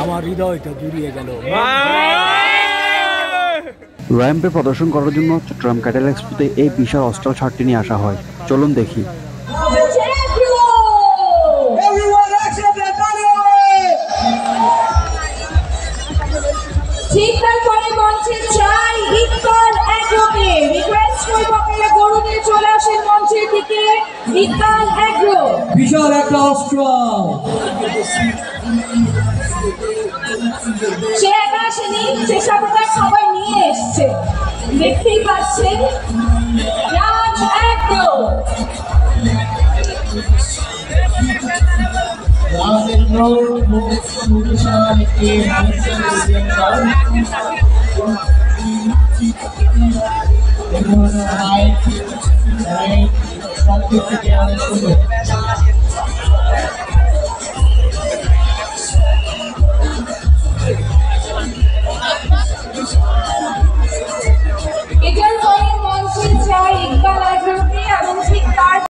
আমার হৃদয়টা জুড়িয়ে গেল। র্যাম্পে প্রদর্শন করার জন্য চট্টগ্রাম ক্যাটেল এক্সপোতে এই বিশাল অস্ট্রাল শার্টটি নিয়ে আসা হয়। চলুন দেখি। বিশাল একটা অস্ট্রাল, সে একা আসেনি, সে সাথে তার সবাই নিয়ে এসছে। দেখতেই পাচ্ছেন রাজ অ্যাগ্রো। Thank you.